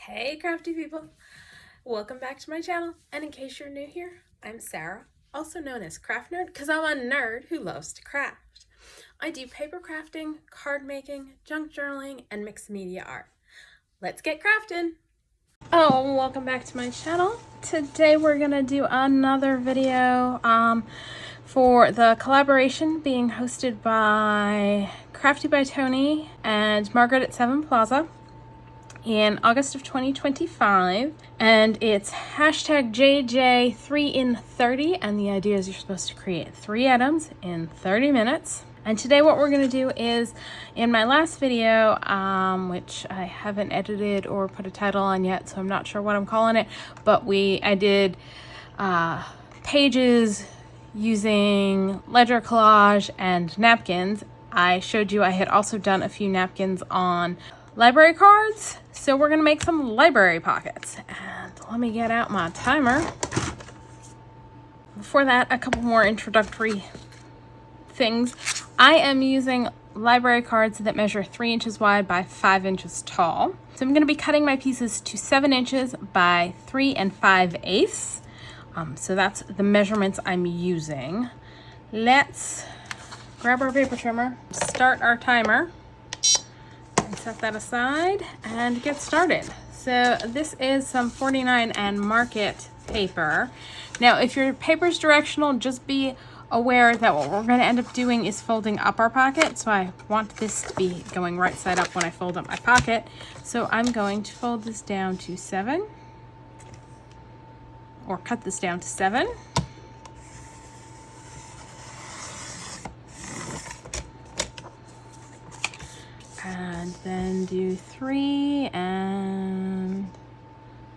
Hey crafty people, welcome back to my channel, and in case you're new here, I'm Sarah, also known as Craft Nerd because I'm a nerd who loves to craft. I do paper crafting, card making, junk journaling, and mixed media art. Let's get crafting! Oh, welcome back to my channel. Today we're gonna do another video for the collaboration being hosted by Crafty by Toni and Margreth at Sevenplaza in August of 2025, and it's hashtag JJ3in30, and the idea is you're supposed to create 3 items in 30 minutes. And today what we're going to do is, in my last video, which I haven't edited or put a title on yet, so I'm not sure what I'm calling it, but I did pages using ledger collage and napkins. I showed you I had also done a few napkins on library cards, so we're gonna make some library pockets. And let me get out my timer. Before that, a couple more introductory things. I am using library cards that measure 3 inches wide by 5 inches tall. So I'm gonna be cutting my pieces to 7 inches by 3 5/8. So that's the measurements I'm using. Let's grab our paper trimmer, start our timer, and set that aside and get started. So this is some 49 and Market paper. Now, if your paper is directional, just be aware that what we're going to end up doing is folding up our pocket. So I want this to be going right side up when I fold up my pocket. So I'm going to fold this down to 7, or cut this down to 7. And then do 3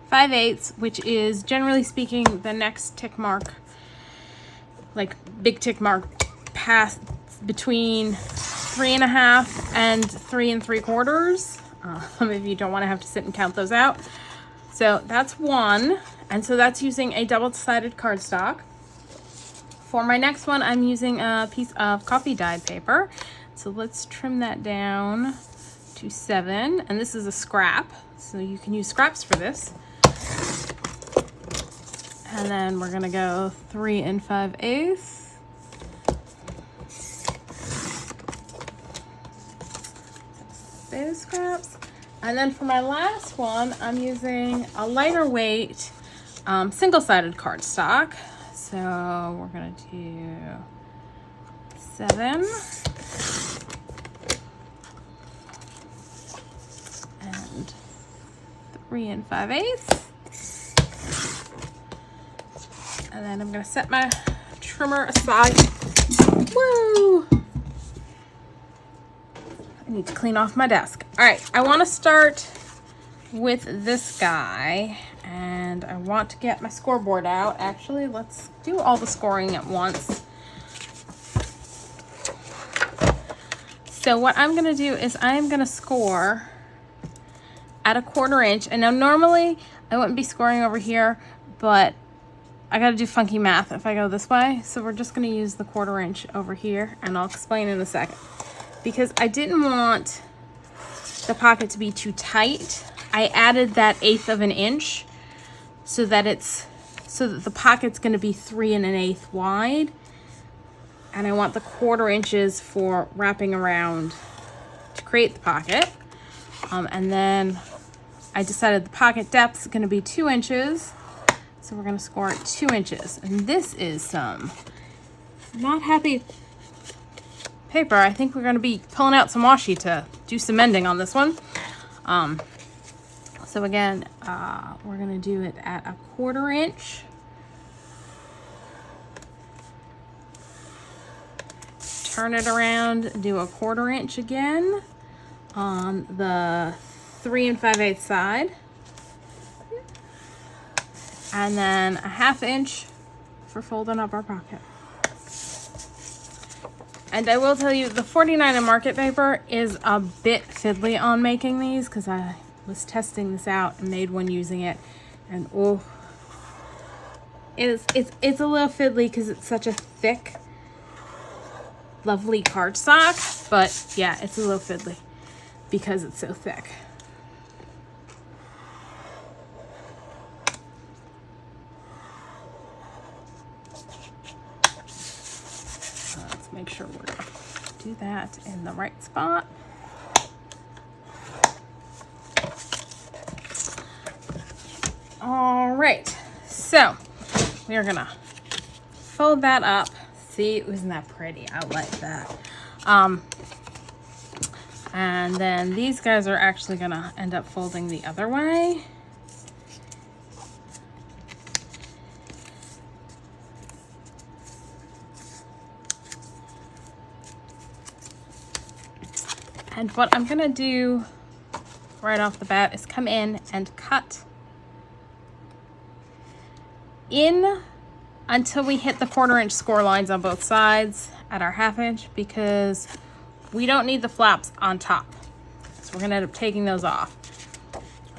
5/8, which is, generally speaking, the next tick mark, like big tick mark, past between 3 1/2 and 3 3/4. Some of you don't want to have to sit and count those out. So that's 1, and so that's using a double-sided cardstock. For my next one, I'm using a piece of coffee dyed paper. So let's trim that down to 7, and this is a scrap, so you can use scraps for this. And then we're gonna go 3 5/8. Those scraps. And then for my last one, I'm using a lighter weight single-sided cardstock. So we're gonna do 7. And 3 5/8. And then I'm gonna set my trimmer aside. Woo! I need to clean off my desk. All right, I want to start with this guy, and I want to get my scoreboard out. Actually, let's do all the scoring at once. So what I'm gonna do is I'm gonna score at a 1/4 inch. And now normally I wouldn't be scoring over here, but I gotta do funky math if I go this way. So we're just gonna use the 1/4 inch over here, and I'll explain in a second. Because I didn't want the pocket to be too tight, I added that 1/8 of an inch so that the pocket's gonna be 3 1/8 wide. And I want the 1/4 inches for wrapping around to create the pocket. And then I decided the pocket depth is going to be 2 inches. So we're going to score at 2 inches. And this is some not happy paper. I think we're going to be pulling out some washi to do some mending on this one. So again, we're going to do it at a 1/4 inch. Turn it around, do a 1/4 inch again on the 3 5/8 side, and then a 1/2 inch for folding up our pocket. And I will tell you, the 49 and Market paper is a bit fiddly on making these, because I was testing this out and made one using it, and oh, it's a little fiddly because it's such a thick, lovely cardstock. But yeah, it's a little fiddly because it's so thick. Let's make sure we're gonna do that in the right spot. All right, so we are gonna fold that up. See, isn't that pretty? I like that. And then these guys are actually gonna end up folding the other way. And what I'm gonna do right off the bat is come in and cut in until we hit the 1/4 inch score lines on both sides at our 1/2 inch, because we don't need the flaps on top. So we're gonna end up taking those off.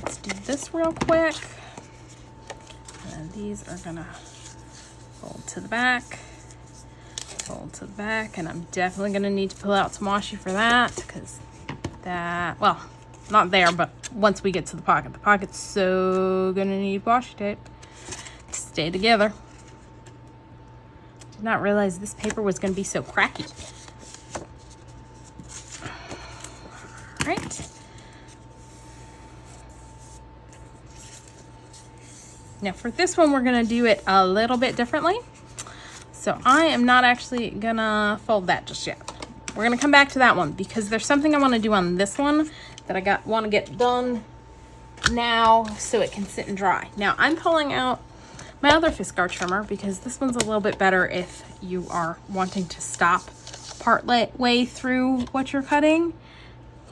Let's do this real quick. And these are gonna fold to the back, fold to the back, and I'm definitely gonna need to pull out some washi for that, because that, well, not there, but once we get to the pocket's so gonna need washi tape to stay together. Did not realize this paper was gonna be so cracky. All right. Now for this one, we're gonna do it a little bit differently. So I am not actually gonna fold that just yet. We're gonna come back to that one because there's something I wanna do on this one that I wanna get done now so it can sit and dry. Now I'm pulling out my other Fiskar trimmer because this one's a little bit better if you are wanting to stop part way through what you're cutting,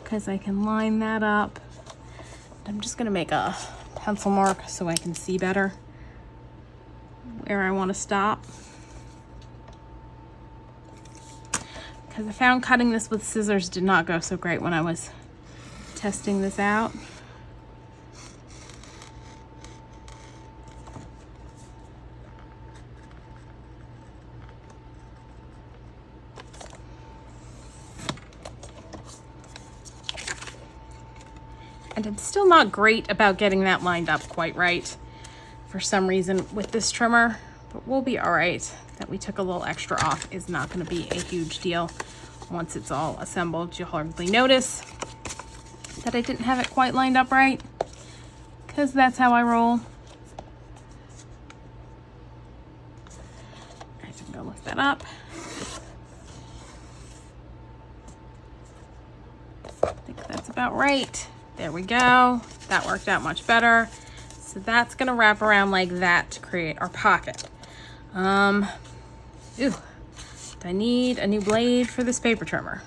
because I can line that up. I'm just gonna make a pencil mark so I can see better where I wanna stop. Because I found cutting this with scissors did not go so great when I was testing this out. And I'm still not great about getting that lined up quite right for some reason with this trimmer, but we'll be all right. That we took a little extra off is not going to be a huge deal. Once it's all assembled, you'll hardly notice that I didn't have it quite lined up right, because that's how I roll. All right, I'm going to lift that up. I think that's about right. There we go. That worked out much better. So that's going to wrap around like that to create our pocket. Ooh, I need a new blade for this paper trimmer.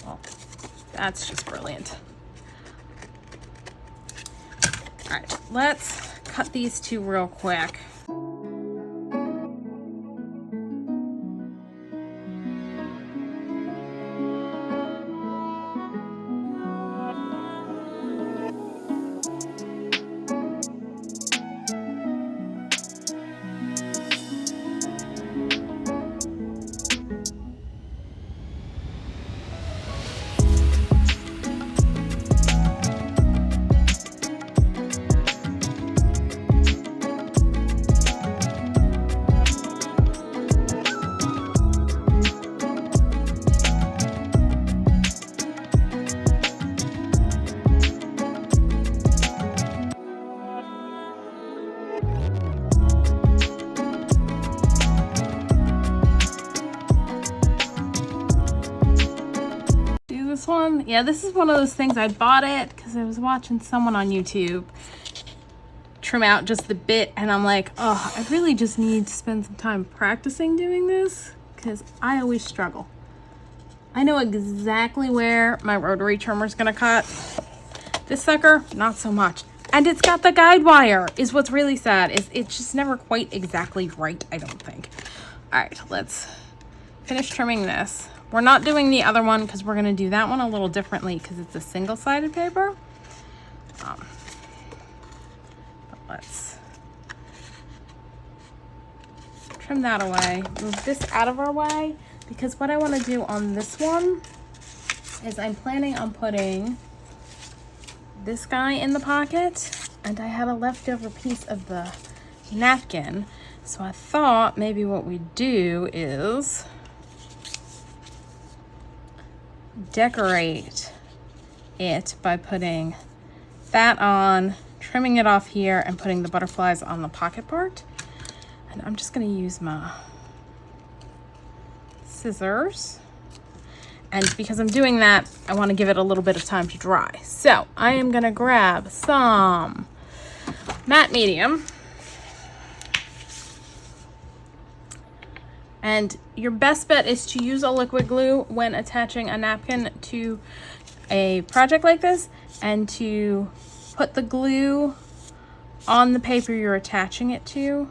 Well, that's just brilliant. All right, let's cut these two real quick. This one, yeah, this is one of those things I bought it because I was watching someone on YouTube trim out just the bit, and I'm like, oh, I really just need to spend some time practicing doing this because I always struggle. I know exactly where my rotary trimmer is gonna cut. This sucker, not so much. And it's got the guide wire, is what's really sad. It's just never quite exactly right, I don't think. All right, let's finish trimming this. We're not doing the other one because we're gonna do that one a little differently because it's a single-sided paper. But let's trim that away, move this out of our way, because what I wanna do on this one is I'm planning on putting this guy in the pocket, and I had a leftover piece of the napkin. So I thought maybe what we do is decorate it by putting that on, trimming it off here, and putting the butterflies on the pocket part. And I'm just going to use my scissors. And because I'm doing that, I want to give it a little bit of time to dry. So I am going to grab some matte medium. And your best bet is to use a liquid glue when attaching a napkin to a project like this, and to put the glue on the paper you're attaching it to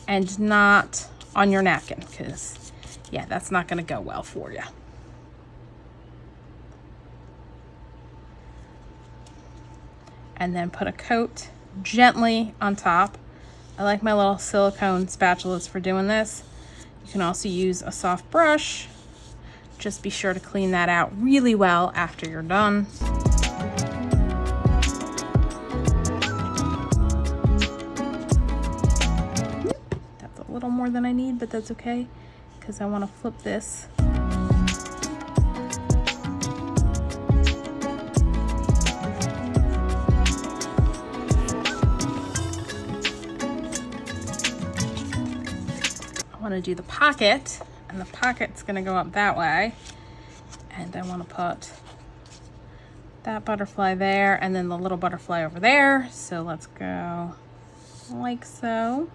and not on your napkin, because yeah, that's not going to go well for you. And then put a coat gently on top. I like my little silicone spatulas for doing this. You can also use a soft brush. Just be sure to clean that out really well after you're done. That's a little more than I need, but that's okay, because I want to flip this. I want to do the pocket, and the pocket's going to go up that way, and I want to put that butterfly there and then the little butterfly over there. So let's go like so.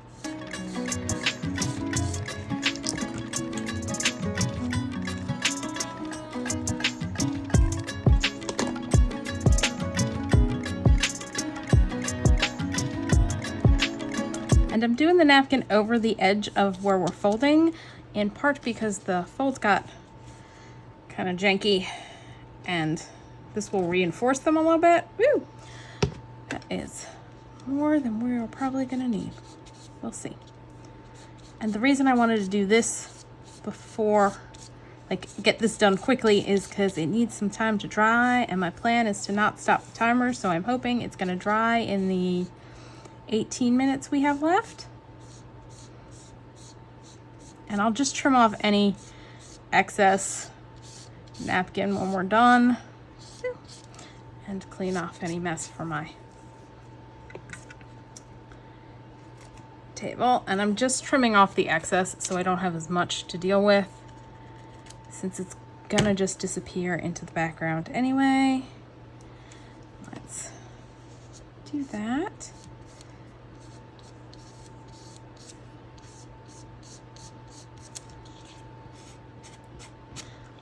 And I'm doing the napkin over the edge of where we're folding, in part because the folds got kind of janky, and this will reinforce them a little bit. Woo! That is more than we're probably gonna need. We'll see. And the reason I wanted to do this before, like get this done quickly, is because it needs some time to dry, and my plan is to not stop the timer, so I'm hoping it's gonna dry in the 18 minutes we have left. And I'll just trim off any excess napkin when we're done, and clean off any mess from my table. And I'm just trimming off the excess so I don't have as much to deal with, since it's gonna just disappear into the background anyway. Let's do that.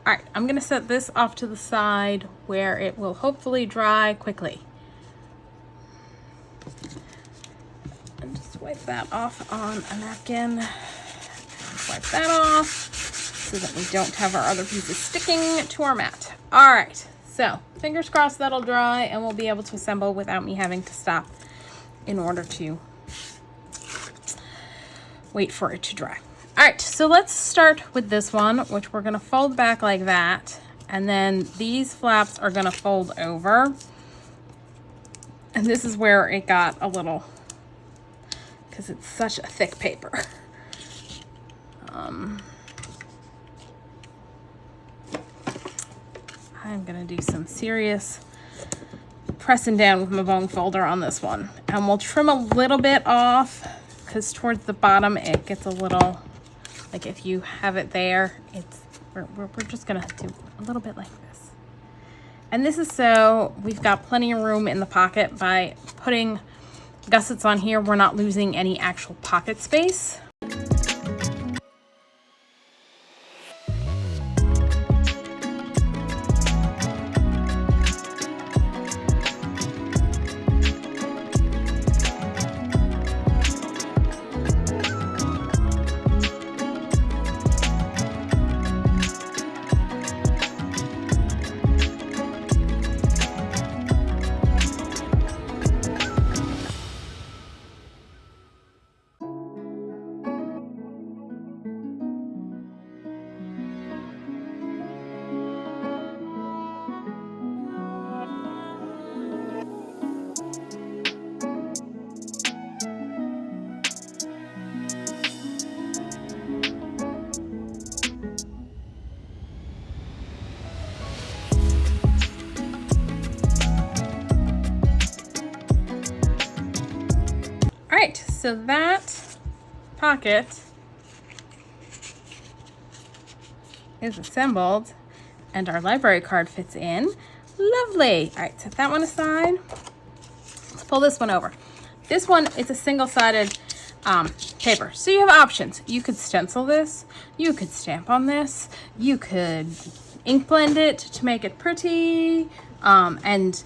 All right, I'm gonna set this off to the side where it will hopefully dry quickly. And just wipe that off on a napkin. Wipe that off so that we don't have our other pieces sticking to our mat. All right, so fingers crossed that'll dry and we'll be able to assemble without me having to stop in order to wait for it to dry. All right, so let's start with this one, which we're gonna fold back like that, and then these flaps are gonna fold over. And this is where it got a little, because it's such a thick paper. I'm gonna do some serious pressing down with my bone folder on this one. And we'll trim a little bit off, because towards the bottom it gets a little, like if you have it there, it's we're just gonna do a little bit like this. And this is so we've got plenty of room in the pocket. By putting gussets on here, we're not losing any actual pocket space. so that pocket is assembled and our library card fits in. Lovely. All right, set that one aside. Let's pull this one over. This one is a single-sided paper. So you have options. You could stencil this. You could stamp on this. You could ink blend it to make it pretty. And,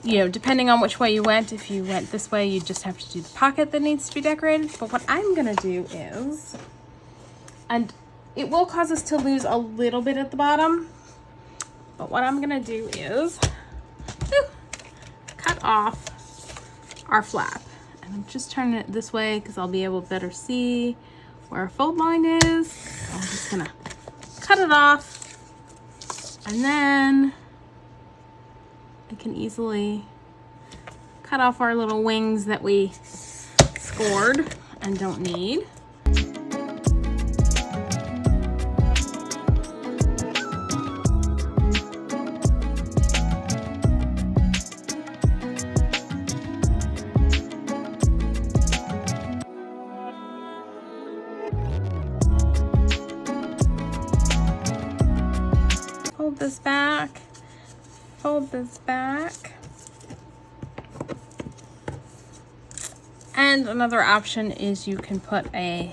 you know, depending on which way you went, if you went this way, you just have to do the pocket that needs to be decorated. But what I'm going to do is, and it will cause us to lose a little bit at the bottom, but what I'm going to do is cut off our flap. And I'm just turning it this way because I'll be able to better see where our fold line is. I'm just gonna cut it off, and then I can easily cut off our little wings that we scored and don't need. Fold this back, fold this back. And another option is you can put a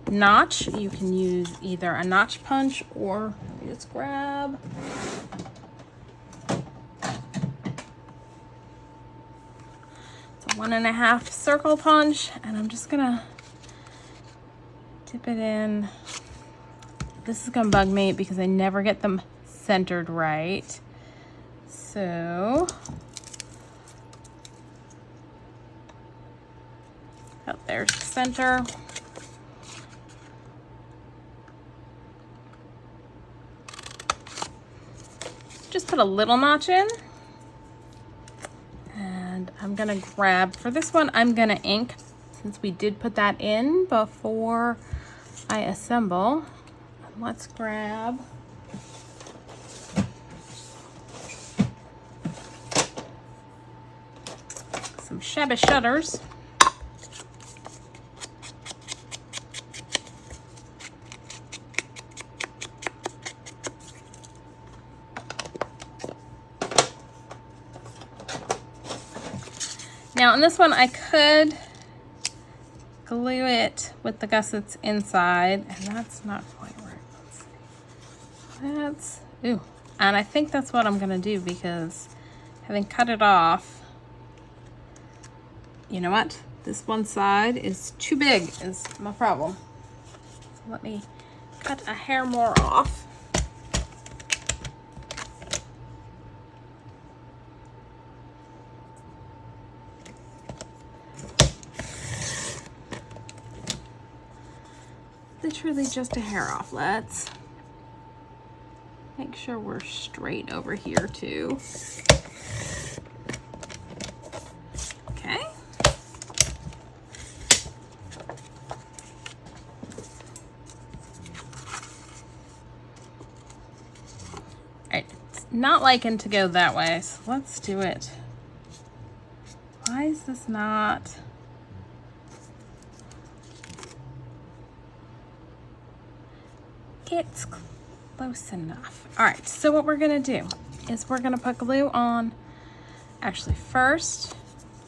notch. You can use either a notch punch or just grab it's a 1.5 circle punch, and I'm just gonna dip it in. This is gonna bug me because I never get them centered right. So, oh, there's the center. Just put a little notch in. And I'm gonna grab, for this one, I'm gonna ink, since we did put that in before I assemble. Let's grab some shabby shutters. Now on this one I could glue it with the gussets inside, and that's not quite right. Let's see. Ooh, and I think that's what I'm gonna do, because having cut it off, you know what? This one side is too big is my problem. So let me cut a hair more off. Literally just a hair off. Let's make sure we're straight over here too. Okay. Alright, it's not liking to go that way, so let's do it. Why is this not? It's close enough. All right, so what we're gonna do is we're gonna put glue on. Actually, first,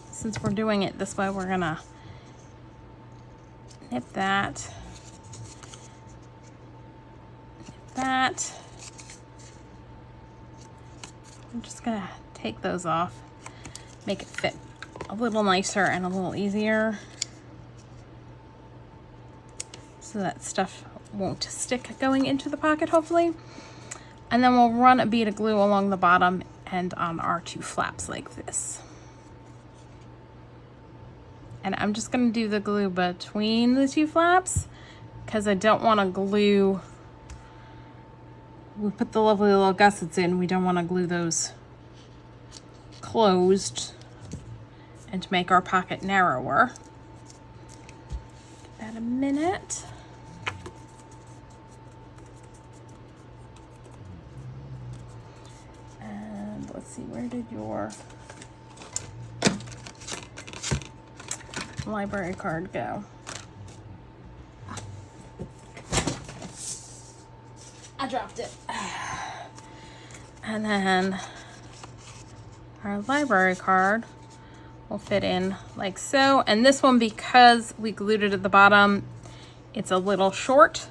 since we're doing it this way, we're gonna nip that, that. I'm just gonna take those off, make it fit a little nicer and a little easier, so that stuff won't stick going into the pocket, hopefully. And then we'll run a bead of glue along the bottom and on our two flaps like this. And I'm just gonna do the glue between the two flaps because I don't want to glue, we put the lovely little gussets in, we don't want to glue those closed and to make our pocket narrower. Give that a minute. Let's see, where did your, library card go? I dropped it. And then our library card will fit in like so. And this one, because we glued it at the bottom, it's a little short,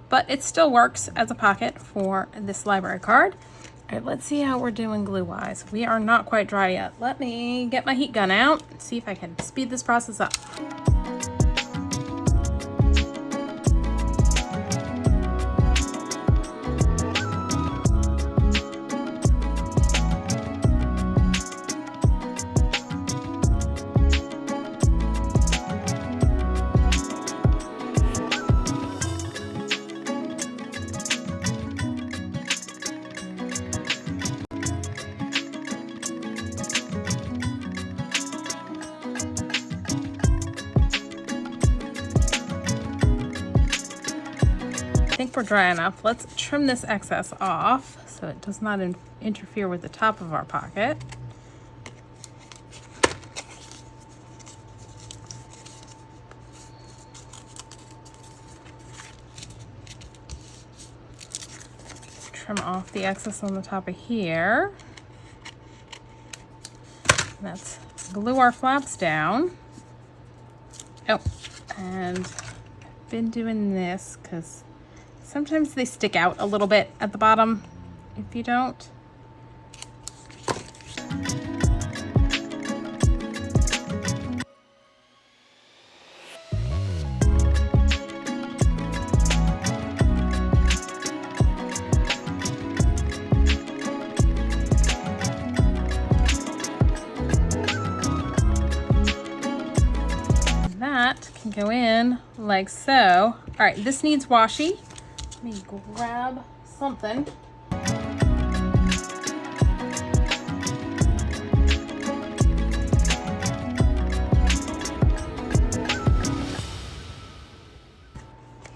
but it still works as a pocket for this library card. All right, let's see how we're doing glue-wise. We are not quite dry yet. Let me get my heat gun out and see if I can speed this process up. I think we're dry enough. Let's trim this excess off so it does not interfere with the top of our pocket. Trim off the excess on the top of here. Let's glue our flaps down. Oh, and I've been doing this because sometimes they stick out a little bit at the bottom if you don't. And that can go in like so. All right, this needs washi. Let me grab something.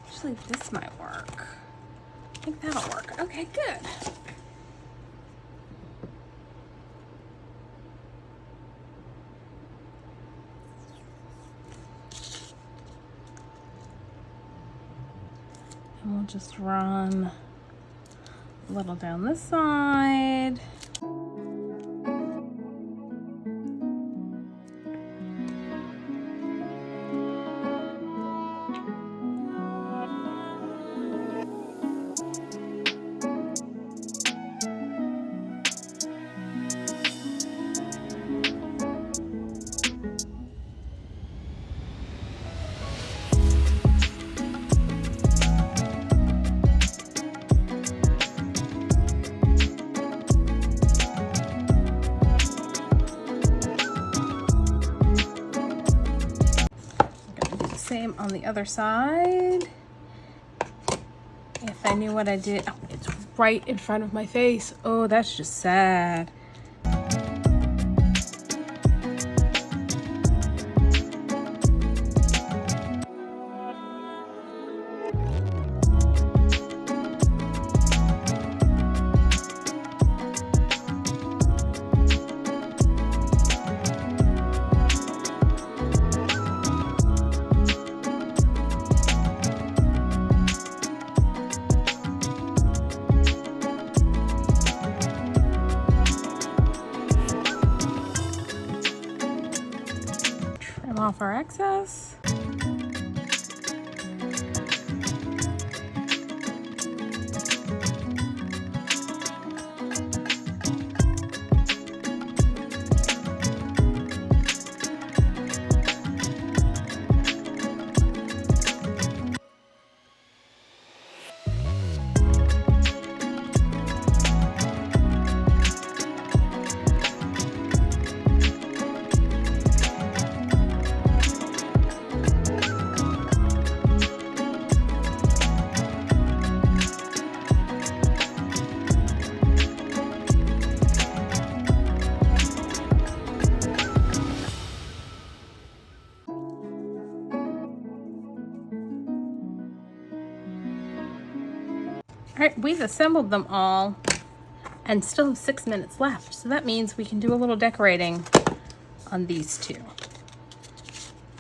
Actually, this might work. I think that'll work. Okay, good. And we'll just run a little down this side. Same on the other side. If I knew what I did. Oh, it's right in front of my face. Oh, that's just sad. Off our excess. All right, we've assembled them all and still have 6 minutes left. So that means we can do a little decorating on these two.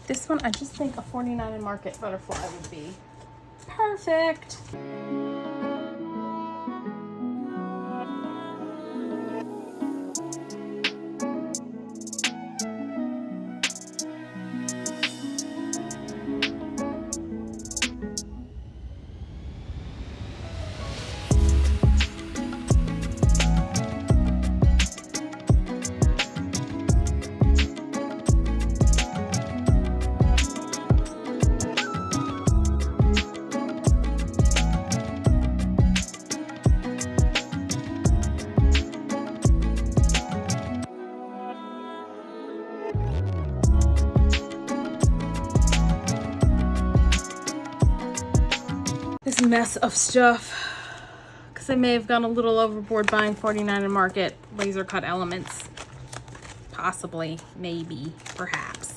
This one, I just think a 49 in Market butterfly would be perfect. This mess of stuff, because I may have gone a little overboard buying 49 in Market laser cut elements. Possibly, maybe, perhaps.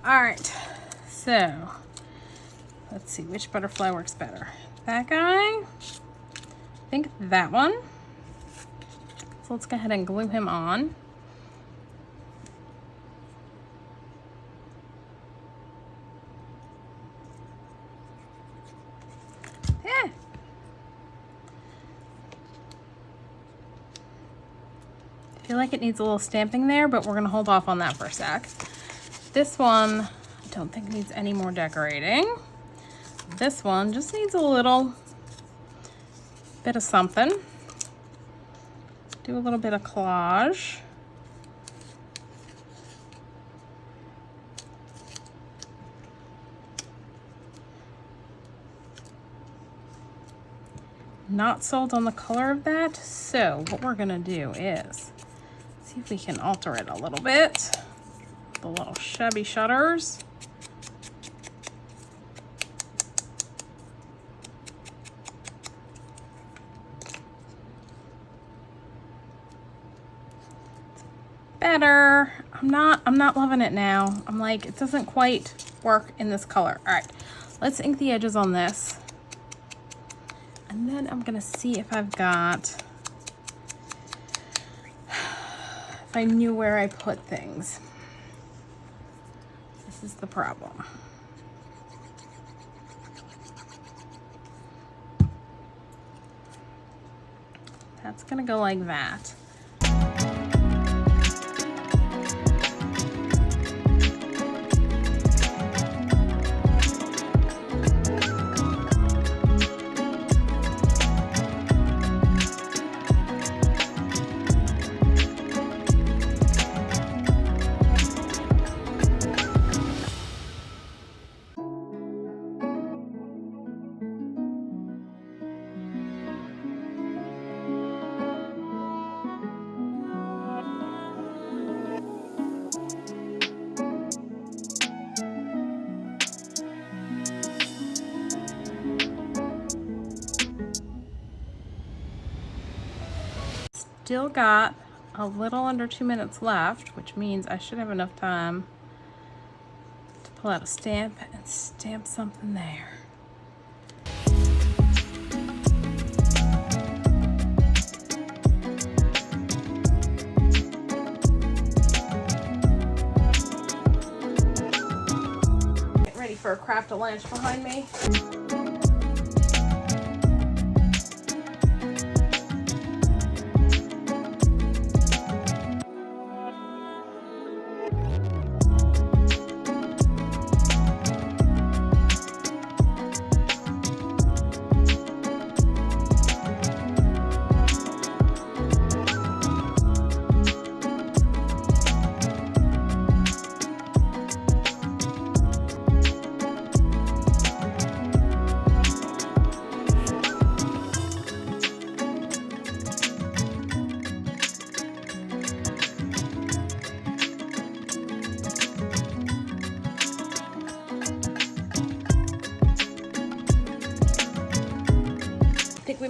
All right, so let's see which butterfly works better. That guy, I think that one. So let's go ahead and glue him on. Yeah. I feel like it needs a little stamping there, but we're gonna hold off on that for a sec. This one, I don't think needs any more decorating. This one just needs a little bit of something. Do a little bit of collage. Not sold on the color of that, so what we're gonna do is see if we can alter it a little bit. The little chubby shutters. Better. I'm not loving it now. I'm like, it doesn't quite work in this color. All right, let's ink the edges on this. And then I'm gonna see if I've got, if I knew where I put things. This is the problem. That's gonna go like that. Still got a little under 2 minutes left, which means I should have enough time to pull out a stamp and stamp something there. Get ready for a craft a lunch behind me.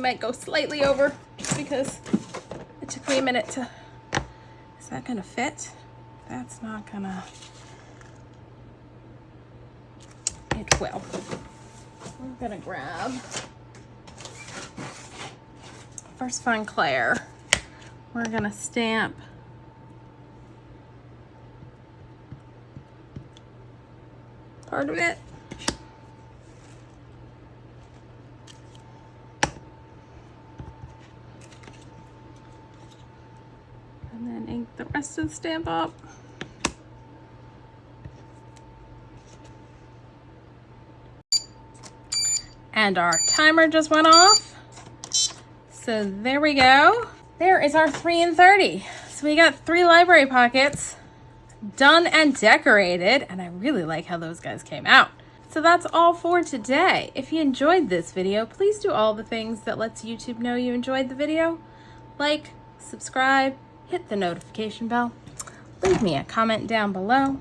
might go slightly over just because it took me a minute to, is that gonna fit? That's not gonna, it will. I'm gonna grab, first find Claire. We're gonna stamp part of it. And then ink the rest of the stamp up. And our timer just went off. So there we go. There is our 3 and 30. So we got 3 library pockets done and decorated, and I really like how those guys came out. So that's all for today. If you enjoyed this video, please do all the things that lets YouTube know you enjoyed the video. Like, subscribe, hit the notification bell, leave me a comment down below.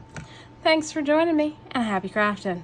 Thanks for joining me, and happy crafting.